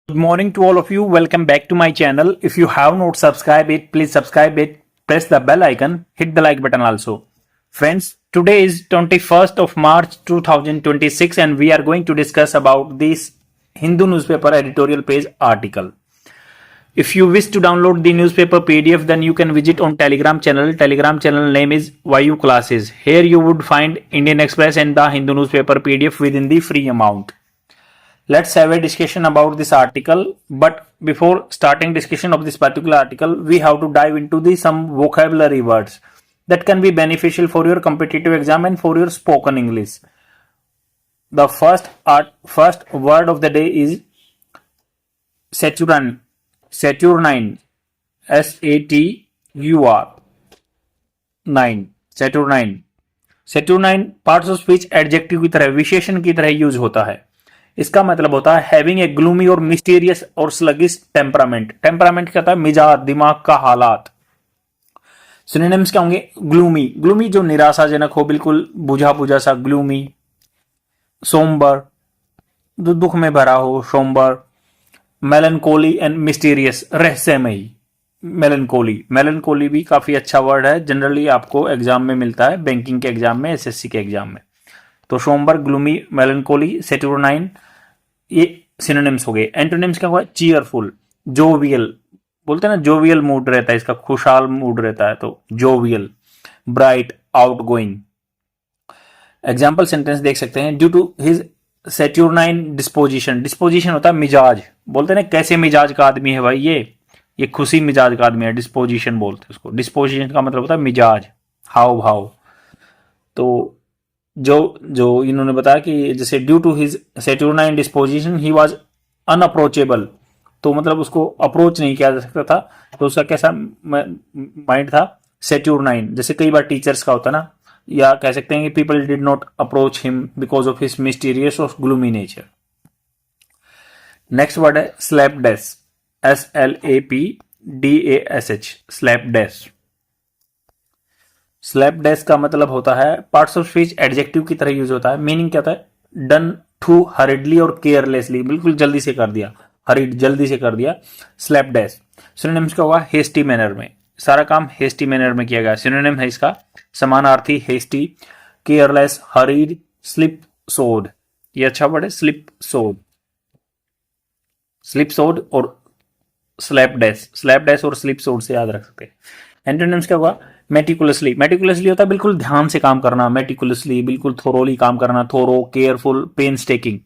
Good morning to all of you. Welcome back to my channel. If you have not subscribed it, please subscribe it. Press the bell icon. Hit the like button also. Friends, today is 21st of March 2026 and we are going to discuss about this Hindu newspaper editorial page article. If you wish to download the newspaper PDF, then you can visit on Telegram channel. Telegram channel name is YU Classes. Here you would find Indian Express and the Hindu newspaper PDF within the free amount. Let's have a discussion about this article, but before starting discussion of this particular article, we have to dive into some vocabulary words that can be beneficial for your competitive exam and for your spoken English. The first word of the day is Saturn. Saturnine. SATUR9. Saturnine. Saturnine parts of speech adjective की तरह, विशेषण की तरह use होता है. इसका मतलब होता है हैविंग ए ग्लूमी और मिस्टीरियस और स्लगिश टेम्परामेंट. टेम्परामेंट क्या होता है? मिजाज, दिमाग का हालात. सिनोनिम्स क्या होंगे? ग्लूमी. ग्लूमी जो निराशाजनक हो, बिल्कुल बुझा बुझा सा, ग्लूमी. सोमबर, जो दुख में भरा हो, सोमबर. मेलनकोली एंड मिस्टीरियस, रहस्यमयी. मेलनकोली. मेलनकोली भी काफी अच्छा वर्ड है, जनरली आपको एग्जाम में मिलता है, बैंकिंग के एग्जाम में, एसएससी के एग्जाम में. तो सोमबर, ग्लूमी, मेलनकोली, सेटुरनाइन, ये सिनोनिम्स हो गए. एंटोनिम्स क्या हुआ? Cheerful, jovial. बोलते हैं ना, जोवियल मूड रहता है इसका, खुशहाल मूड रहता है, तो jovial. Bright, outgoing. Example sentence देख सकते हैं. Due to his saturnine disposition. Disposition होता है मिजाज. बोलते हैं ना, कैसे मिजाज का आदमी है भाई ये खुशी मिजाज का आदमी है, डिस्पोजिशन बोलते हैं उसको. डिस्पोजिशन का मतलब होता है मिजाज, हाव भाव. तो जो इन्होंने बताया कि जैसे due to his saturnine disposition he was unapproachable, तो मतलब उसको अप्रोच नहीं किया जा सकता था, तो उसका कैसा माइंड था? सेट्यूरनाइन. जैसे कई बार टीचर्स का होता ना, या कह सकते हैं कि people did not approach him because of his mysterious और ग्लूमी नेचर. नेक्स्ट वर्ड है स्लैपडेश. SLAPDASH. स्लैपडेश. स्लैपडेश का मतलब होता है पार्ट्स ऑफ स्पीच एडजेक्टिव की तरह यूज होता है. मीनिंग क्या होता है? डन टू हरिडली और केयरलेसली, बिल्कुल जल्दी से कर दिया, हरिड, जल्दी से कर दिया. स्लैपडेश. सिनोनिम्स क्या हुआ? हेस्टी मैनर में. सारा काम हेस्टी मैनर में किया गया. सिनोनिम है इसका समानार्थी, हेस्टी, केयरलेस, हरीड, स्लिप सोड. ये अच्छा वर्ड है, स्लिप सोड. स्लिप सोड और स्लैपडेश. स्लैपडेश और स्लिप सोड से याद रख सकते हैं. एंटोनिम्स क्या हुआ? मेटिकुलसली. मेटिकुलसली होता है बिल्कुल ध्यान से काम करना, मेटिकुलसली, बिल्कुल थोरोली काम करना, thorough, careful, painstaking.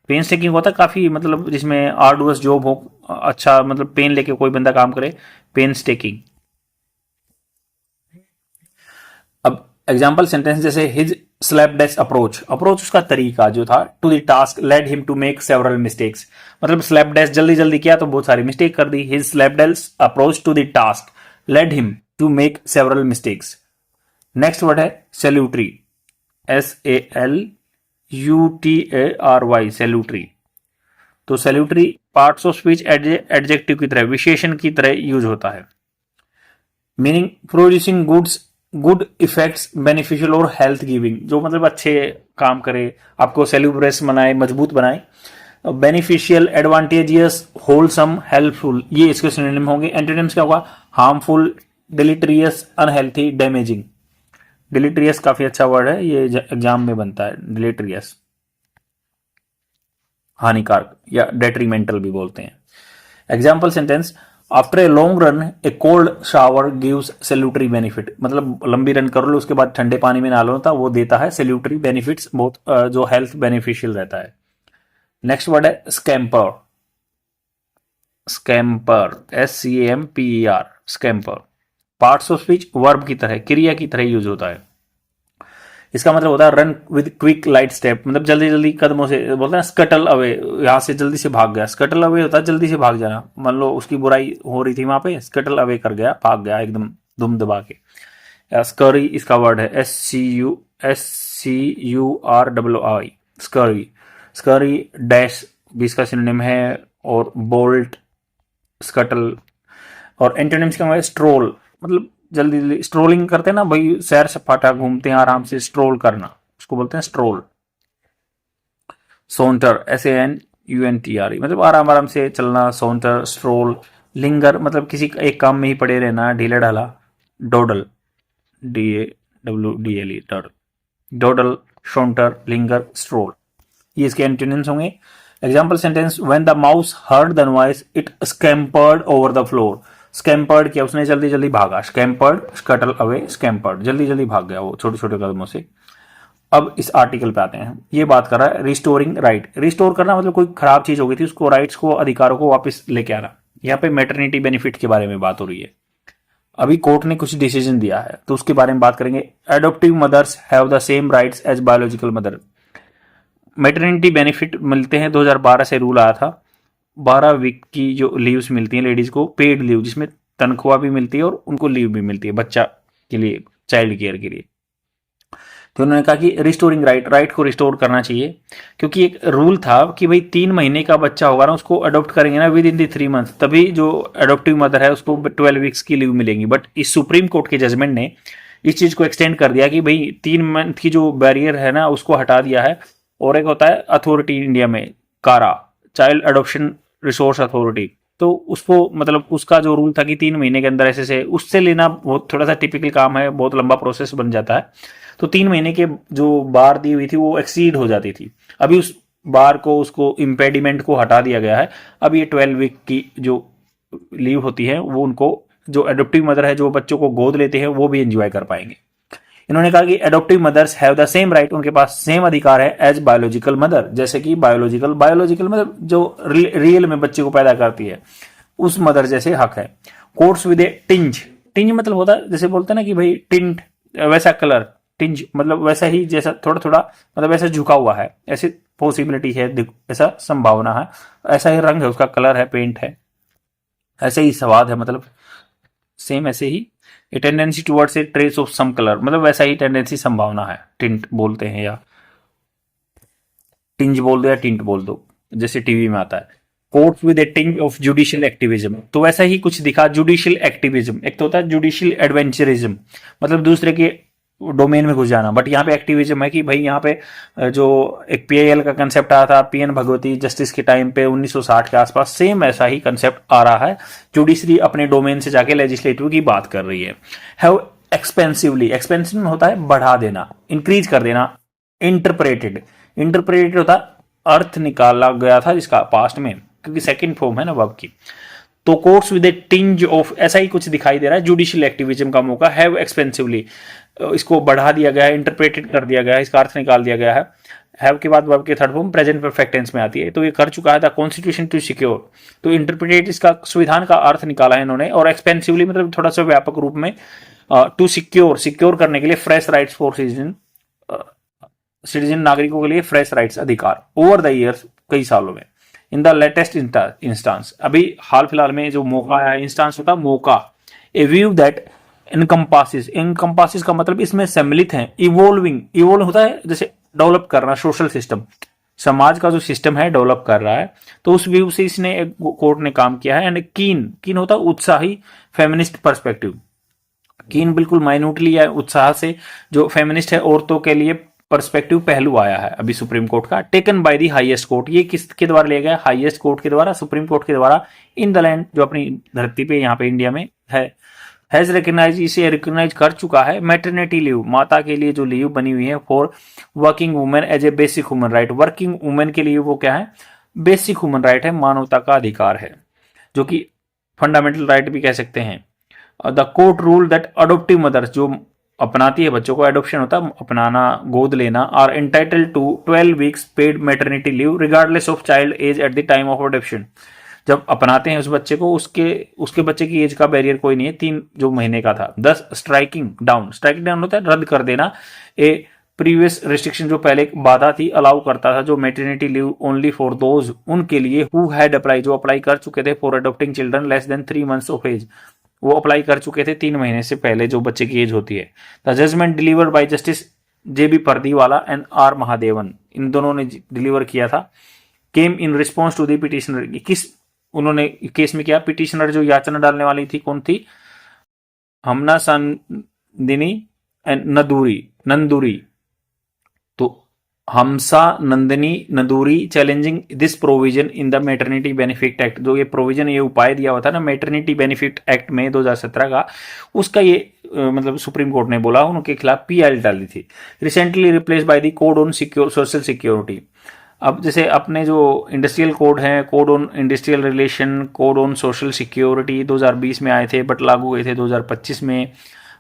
Painstaking होता है काफी, मतलब जिसमें आर्डुअस जॉब हो, अच्छा मतलब पेन लेके कोई बंदा काम करे, पेन टेकिंग. अब एग्जाम्पल सेंटेंस जैसे हिज स्लैपडेश अप्रोच. अप्रोच उसका तरीका जो था, to the task led him to make several mistakes. मतलब स्लैपडेश जल्दी जल्दी किया तो बहुत सारी मिस्टेक कर दी. His slapdash approach to the task led him to make several mistakes. Next word है सैल्यूटरी. SALUTARY. सैल्यूटरी. तो salutary parts of speech adjective की तरह, विशेषण की तरह यूज होता है. Meaning producing good effects, beneficial और हेल्थ गिविंग. जो मतलब अच्छे काम करे, आपको सेल्यूब्रेस बनाए, मजबूत बनाए. बेनिफिशियल, एडवांटेजियस, होलसम, हेल्पफुल, ये इसके सिनोनिम होंगे. एंटोनिम्स क्या होगा? Harmful, deleterious, unhealthy, damaging. Deleterious काफी अच्छा वर्ड है, ये एग्जाम में बनता है. डिलीटरियस हानिकारक या डेट्रीमेंटल भी बोलते हैं. Example sentence. After a long run a cold shower gives salutary benefit. मतलब लंबी रन कर लो, उसके बाद ठंडे पानी में नहा लो, था वो देता है सैल्यूटरी बेनिफिट्स, बहुत जो हेल्थ बेनिफिशियल रहता है. नेक्स्ट वर्ड है scamper. Scamper. SCAMPER. Scamper. Parts of speech verb की तरह, क्रिया की तरह यूज होता है. इसका मतलब होता है run with quick light step, मतलब जल्दी जल्दी कदमों से. बोलते हैं स्कटल अवे, यहां से जल्दी से भाग गया. स्कटल अवे होता है जल्दी से भाग जाना. मान लो उसकी बुराई हो रही थी वहां पे, स्कटल अवे कर गया, भाग गया एकदम दुम दबा के. स्करी इसका वर्ड है. SCURRY. स्करी. स्करी डैश भी इसका सिनोनिम है, और बोल्ट, स्कटल. और एंटोनिम्स क्या है? स्ट्रोल. मतलब जल्दी जल्दी स्ट्रोलिंग करते हैं ना भाई, सैर सपाटा घूमते हैं आराम से, स्ट्रोल करना, उसको बोलते हैं स्ट्रोल. सोंटर. UNTRE मतलब आराम आराम से चलना, सॉन्टर, स्ट्रोल, लिंगर मतलब किसी एक काम में ही पड़े रहना, ढीला ढाला, dawdle, DAWDLE, dawdle, dawdle, saunter, linger, stroll, ये इसके एंटोनिम्स होंगे। Example sentence, when the mouse heard the noise it scampered over the floor. Scampered किया उसने, जल्दी जल्दी भागा, स्कैम्पर्ड, स्कटल अवे, स्कैम्पर्ड, जल्दी जल्दी भाग गया वो छोटे छोटे कदमों से। अब इस आर्टिकल पे आते हैं, ये बात कर रहा है रिस्टोरिंग राइट। रिस्टोर करना मतलब कोई खराब चीज हो गई थी, उसको राइट्स को, अधिकारों को वापस लेके आना। यहाँ पे मैटरनिटी बेनिफिट के बारे में बात हो रही है। अभी कोर्ट ने कुछ डिसीजन दिया है तो उसके बारे में बात करेंगे। Adoptive mothers have the same rights as biological mother. Maternity benefit मिलते हैं, 2012 से रूल आया था। 12 वीक की जो लीव्स मिलती हैं लेडीज को, पेड लीव, जिसमें तनख्वाह भी मिलती है और उनको लीव भी मिलती है बच्चा के लिए, चाइल्ड केयर के लिए। तो उन्होंने कहा कि रिस्टोरिंग राइट, राइट को रिस्टोर करना चाहिए, क्योंकि एक रूल था कि भाई 3 महीने का बच्चा होगा ना, उसको अडॉप्ट करेंगे ना विद इन दी 3 मंथ, तभी जो अडॉप्टिव मदर है उसको 12 वीक्स की लीव मिलेंगी। बट इस सुप्रीम कोर्ट के जजमेंट ने इस चीज को एक्सटेंड कर दिया कि भाई 3 मंथ की जो बैरियर है ना उसको हटा दिया है। और एक होता है अथॉरिटी इंडिया में, कारा, चाइल्ड अडॉप्शन रिसोर्स अथॉरिटी, तो उसको मतलब उसका जो रूल था कि 3 महीने के अंदर ऐसे से उससे लेना बहुत थोड़ा सा टिपिकल काम है, बहुत लंबा प्रोसेस बन जाता है। तो 3 महीने के जो बार दी हुई थी वो एक्सीड हो जाती थी। अभी उस बार को, उसको इम्पेडिमेंट को हटा दिया गया है। अब ये 12 वीक की जो लीव होती है वो उनको, जो अडोप्टिव मदर है, जो बच्चों को गोद लेते हैं, वो भी एंजॉय कर पाएंगे। इन्होंने कहा कि adoptive mothers have the same right, उनके पास सेम अधिकार है एज बायोलॉजिकल मदर, जैसे कि बायोलॉजिकल, बायोलॉजिकल मतलब जो रियल में बच्चे को पैदा करती है उस मदर जैसे हक है। Courts with A tinge, tinge मतलब होता है जैसे बोलते हैं ना कि भाई टिंट, वैसा कलर, टिंज मतलब वैसा ही, जैसा थोड़ा थोड़ा मतलब ऐसा झुका हुआ है, ऐसी पॉसिबिलिटी है, ऐसा संभावना है, ऐसा ही रंग है उसका, कलर है, पेंट है, ऐसे ही स्वाद है, मतलब सेम ऐसे ही। A tendency towards a trace of some colour, मतलब वैसा ही टेंडेंसी, संभावना है, टिंट बोलते हैं या टिंज बोल दो या टिंट बोल दो, जैसे टीवी में आता है। Court with A tinge of judicial activism, तो वैसा ही कुछ दिखा जुडिशियल एक्टिविज्म। एक तो होता है जुडिशियल एडवेंचरिज्म, मतलब दूसरे के डोमेन में घुस जाना, बट यहाँ पे एक्टिविज्म है कि भाई यहाँ पे जो एक PIL का कंसेप्ट आया था PN भगवती जस्टिस के टाइम पे 1960 के आसपास, सेम ऐसा ही कंसेप्ट आ रहा है। जुडिशरी अपने डोमेन से जाके लेजिस्लेटिव की बात कर रही है। हैव एक्सपेंसिवली, एक्सपेंसिव होता है बढ़ा देना, इंक्रीज कर देना। इंटरप्रेटेड, इंटरप्रेटेड होता अर्थ निकाला गया था जिसका पास्ट में, क्योंकि सेकंड फॉर्म है ना वर्ब की। तो courts with A tinge of, ऐसा ही कुछ दिखाई दे रहा है, जुडिशियल एक्टिविज्म का मौका। हैव एक्सपेंसिवली, इसको बढ़ा दिया गया है, इंटरप्रेटेड कर दिया गया है, इसका अर्थ निकाल दिया गया है। हैव के बाद वर्ब के third form present perfect tense में आती है, तो ये कर चुका है द कॉन्स्टिट्यूशन टू सिक्योर, तो इंटरप्रेटेड इसका संविधान का अर्थ निकाला है इन्होंने। और एक्सपेंसिवली मतलब थोड़ा सा व्यापक रूप में, टू सिक्योर, सिक्योर करने के लिए, fresh rights for citizen, citizen नागरिकों के लिए फ्रेश राइट्स, अधिकार, ओवर द ईयर्स, कई सालों में। इन द लेटेस्ट इंस्टांस, अभी हाल फिलहाल में जो मौका आया, इंस्टांस होता मौका, ए व्यू दैट इनकम्पासिस, इनकम्पासिस का मतलब इसमें सम्मिलित है। इवोल्विंग, इवोल्व होता है जैसे डेवलप करना, सोशल सिस्टम, समाज का जो सिस्टम है डेवलप कर रहा है, तो उस व्यू से इसने कोर्ट ने काम किया है। एंड कीन, कीन होता है उत्साही, फेमिनिस्ट पर्सपेक्टिव, कीन बिल्कुल माइन्यूटली या उत्साह से, जो फेमिनिस्ट है, औरतों के लिए पर्सपेक्टिव पहलू आया है अभी सुप्रीम कोर्ट का। Taken by the highest court, ये किसके द्वारा लिया गया? हाईएस्ट कोर्ट के द्वारा, सुप्रीम कोर्ट के द्वारा, इन द लैंड, जो अपनी धरती पे यहाँ पे इंडिया में है। हैज रिकग्नाइज, इसे रिकग्नाइज कर चुका है। मैटरनिटी लीव, माता के लिए जो लीव बनी हुई है for working women as a basic human right, working women के लिए वो क्या है? बेसिक ह्यूमन राइट है, मानवता का अधिकार है, जो कि फंडामेंटल राइट भी कह सकते हैं। The court rule that adoptive mothers, जो अपनाती है बच्चों को, एडोप्शन होता है अपनाना, गोद लेना, are entitled to 12 weeks paid maternity leave regardless of child age at the time of adoption. जब अपनाते हैं उस बच्चे को, उसके बच्चे की एज का बैरियर कोई नहीं है, 3 जो महीने का था। 10 स्ट्राइकिंग डाउन, स्ट्राइकिंग डाउन होता है रद्द कर देना ए प्रीवियस रिस्ट्रिक्शन, जो पहले बाधा थी, अलाउ करता था, जो maternity leave only for those, उनके लिए, हु हैड अप्लाई, जो अप्लाई कर चुके थे, for adopting children less than 3 months of age, वो अप्लाई कर चुके थे 3 महीने से पहले जो बच्चे की एज होती है। The judgement delivered by justice JB Pardiwala and R Mahadevan, इन दोनों ने डिलीवर किया था। Came in response to the petitioner, किस उन्होंने केस में किया? पिटिशनर जो याचना डालने वाली थी, कौन थी? हमना संदिनी एंड नंदूरी, तो Hamsaa Nandini Nanduri challenging this provision in the maternity benefit act. जो ये प्रोविजन, ये उपाय दिया हुआ था ना मैटरनिटी बेनिफिट एक्ट में 2017 का, उसका ये मतलब सुप्रीम कोर्ट ने बोला, उनके खिलाफ पीएल डाली थी। Recently replace by the code on social security. अब जैसे अपने जो इंडस्ट्रियल कोड हैं, code on industrial relation, code on social security 2020 में आए थे बट लागू हुए थे 2025 में,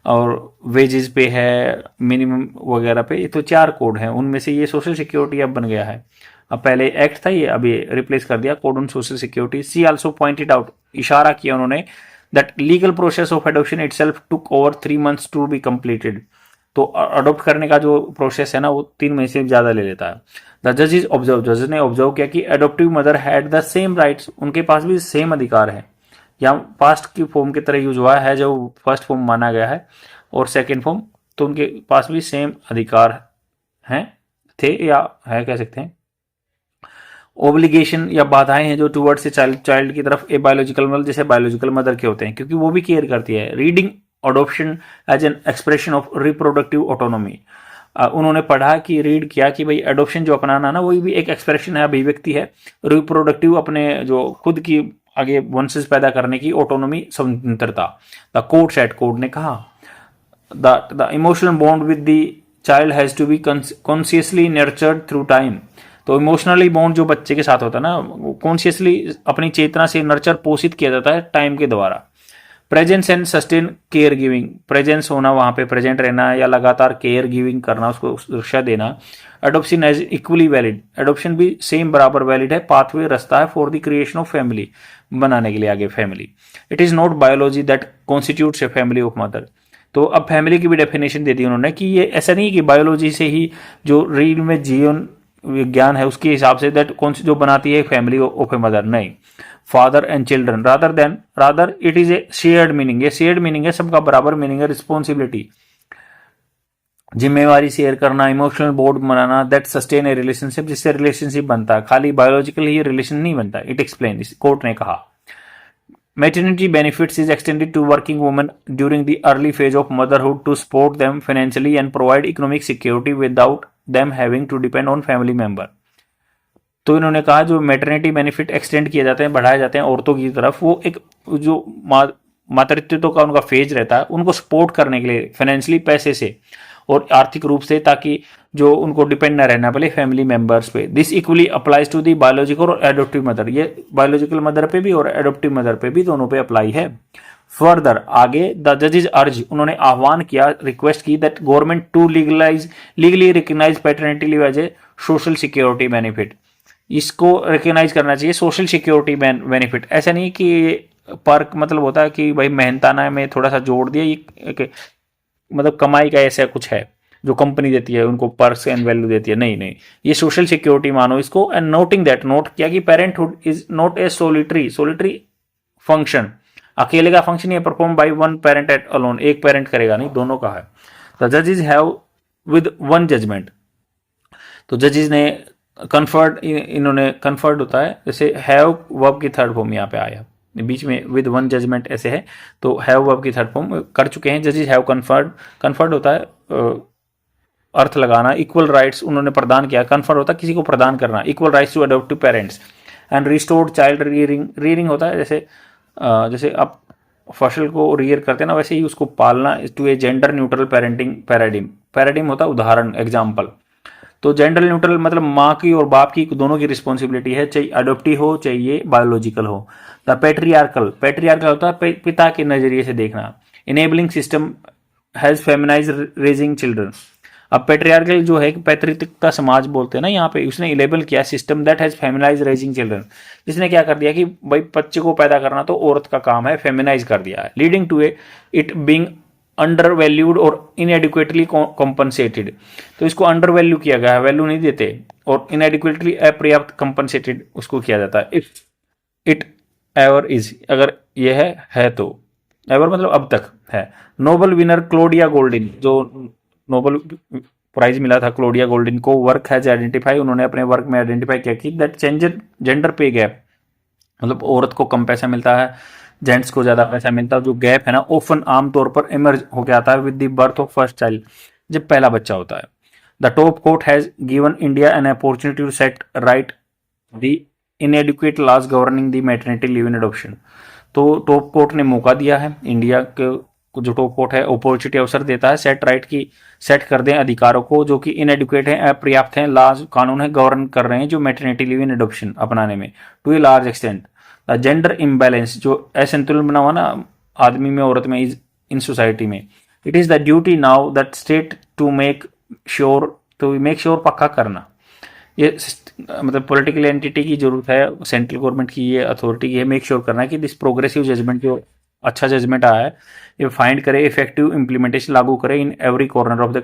और वेजेस पे है, मिनिमम वगैरह पे, ये तो 4 कोड हैं, उनमें से ये सोशल सिक्योरिटी अब बन गया है। अब पहले एक्ट था ये, अब ये रिप्लेस कर दिया code on social security. She also pointed out, इशारा किया उन्होंने, that legal process of adoption itself took over 3 months to be completed. तो अडोप्ट करने का जो प्रोसेस है ना वो 3 महीने से ज्यादा ले लेता है। द जज इज ऑब्जर्व, जज ने ऑब्जर्व किया कि adaptive mother had the same rights, उनके पास भी सेम अधिकार है। यहाँ पास्ट की फॉर्म की तरह यूज हुआ है जो फर्स्ट फॉर्म माना गया है, और सेकेंड फॉर्म, तो उनके पास भी सेम अधिकार हैं, थे या है कह सकते हैं। ओब्लिगेशन या बाधाएं हैं जो टूवर्ड से चाइल्ड की तरफ ए बायोलॉजिकल मदर, जैसे बायोलॉजिकल मदर के होते हैं, क्योंकि वो भी केयर करती है। Reading adoption as an expression of reproductive autonomy, उन्होंने पढ़ा कि रीड किया कि भाई एडॉप्शन जो अपनाना ना वही भी एक एक्सप्रेशन है, अभिव्यक्ति है, रिप्रोडक्टिव अपने जो खुद की आगे वंशज पैदा करने की ऑटोनॉमी, स्वतंत्रता। द कोर्ट सेट, कोर्ट ने कहा the emotional bond with the child has to be consciously nurtured through time. तो इमोशनली बॉन्ड जो बच्चे के साथ होता है ना, कॉन्शियसली अपनी चेतना से नर्चर पोषित किया जाता है टाइम के द्वारा। Presence and sustain care giving, presence होना, वहां पे प्रेजेंट रहना या लगातार केयर गिविंग करना, उसको सुरक्षा देना। Adoption as equally valid, adoption भी सेम बराबर वैलिड है, पाथवे रास्ता है for the creation of family, बनाने के लिए आगे family. It is not biology that constitutes a family of mother. तो अब फैमिली की भी डेफिनेशन दे दी उन्होंने कि ये ऐसा नहीं कि बायोलॉजी से ही जो रियल में जीवन विज्ञान है उसके हिसाब से दैट कौन सी जो बनाती है फैमिली ऑफ ए मदर, नहीं। Father and children rather it is a shared meaning, ये शेयर्ड मीनिंग है, सबका बराबर मीनिंग है। रिस्पॉन्सिबिलिटी, जिम्मेवारी शेयर करना, emotional bond banana, that sustain A relationship, जिससे रिलेशनशिप बनता है, खाली बायोलॉजिकल ही रिलेशन नहीं बनता। इट एक्सप्लेन, कोर्ट ने कहा। Maternity benefits is extended to working women during the early phase of motherhood to support them financially and provide economic security without them having to depend on family member। तो इन्होंने कहा जो maternity benefit extend किए जाते हैं, बढ़ाए जाते हैं औरतों की तरफ, वो एक जो मातृत्व का उनका फेज रहता है उनको सपोर्ट करने के लिए फाइनेंशियली, पैसे से और आर्थिक रूप से, ताकि जो उनको डिपेंड ना रहना पड़े फैमिली मेंबर्स पे। This equally applies to the biological और एडोप्टिव मदर, ये बायोलॉजिकल मदर पे भी और एडोप्टिव मदर पे भी, दोनों पे अप्लाई है। फर्दर आगे द जजेज अर्ज, उन्होंने आह्वान किया, रिक्वेस्ट की that government to legally recognize paternity leave as a social security benefit, इसको रिकग्नाइज करना चाहिए सोशल सिक्योरिटी बेनिफिट। ऐसा नहीं कि पर्क मतलब होता है कि भाई मेहनताना में थोड़ा सा जोड़ दिया, ये मतलब कमाई का ऐसा कुछ है जो कंपनी देती है, उनको पर्क्स एंड वैल्यू देती है, नहीं नहीं, ये सोशल सिक्योरिटी मानो इसको। एंड नोटिंग दैट, नोट किया कि parenthood is not a solitary function, अकेले का फंक्शन ये perform by one parent at alone, एक पेरेंट करेगा नहीं, दोनों का है। द जजेस हैव विद वन जजमेंट, तो जजेस ने कन्फर्ड, इन्होंने कन्फर्ड होता है, जैसे हैव वर्ब की थर्ड फॉर्म यहाँ पे आया, बीच में विद वन जजमेंट ऐसे है, तो हैव वर्ब की थर्ड फॉर्म कर चुके हैं। जजेस हैव कन्फर्ड होता है अर्थ लगाना। इक्वल राइट्स उन्होंने प्रदान किया, कन्फर्ड होता है किसी को प्रदान करना, equal rights to adoptive parents. And restored child rearing होता है, जैसे आप फसल को रियर करते हैं ना, वैसे ही उसको पालना, to a gender neutral parenting paradigm होता है उदाहरण, एग्जाम्पल। तो जेंडर न्यूट्रल मतलब माँ की और बाप की दोनों की रिस्पॉन्सिबिलिटी है, चाहे अडोप्टिव हो चाहे बायोलॉजिकल हो। द पेट्रियार्कल होता है पिता के नजरिए से देखना। Enabling system has feminise raising children, अब पेट्रियार्कल जो है पैतृत्व का समाज बोलते हैं ना यहाँ पे, उसने इनेबल किया system that has feminise raising children, जिसने क्या कर दिया कि भाई बच्चे को पैदा करना तो औरत का काम है, फेमिनाइज कर दिया है। Leading to it being undervalued और इनएडिक्वेटली कॉम्पनसेटेड, तो इसको अंडर वैल्यू किया गया है, वैल्यू नहीं देते, और इनएडिक्वेटली अपर्याप्त कॉम्पनसेटेड उसको किया जाता है। इफ इट एवर इज, अगर यह है तो, एवर मतलब अब तक है। नोबल विनर क्लोडिया गोल्डिन, जो नोबल प्राइज मिला था क्लोडिया गोल्डिन को, वर्क हैज आइडेंटिफाई, उन्होंने अपने वर्क में आइडेंटिफाई किया कि दैट जेंडर पे गैप, मतलब औरत को कम पैसा मिलता है, जेंट्स को ज्यादा पैसा मिलता है, जो गैप है ना ओफन आमतौर पर इमर्ज होकर आता है with the birth of first child, जब पहला बच्चा होता है। The top court has given India an opportunity to set right the inadequate laws governing the maternity leave in adoption. तो टॉप कोर्ट ने मौका दिया है इंडिया के, जो टॉप कोर्ट है अपॉर्चुनिटी अवसर देता है सेट कर दें अधिकारों को जो कि इनएडिक्वेट हैं, अपर्याप्त हैं, लॉज कानून है गवर्न कर रहे हैं जो मैटरनिटी लीव इन एडॉप्शन अपनाने में to a large extent. The gender imbalance जो असंतुलन बना हुआ ना आदमी में औरत में इन सोसाइटी में, it is the duty now that state to make sure पक्का करना। ये मतलब पॉलिटिकल एंटिटी की जरूरत है, सेंट्रल गवर्नमेंट की ये अथॉरिटी ये मेक श्योर करना है कि दिस प्रोग्रेसिव जजमेंट जो अच्छा जजमेंट आया है ये फाइंड करे, इफेक्टिव इंप्लीमेंटेशन लागू करे in every corner of the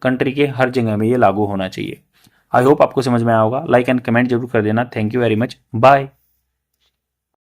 country के हर जगह में ये लागू होना चाहिए। आई होप आपको समझ में आया होगा। लाइक एंड कमेंट जरूर कर देना। Thank you very much. Bye.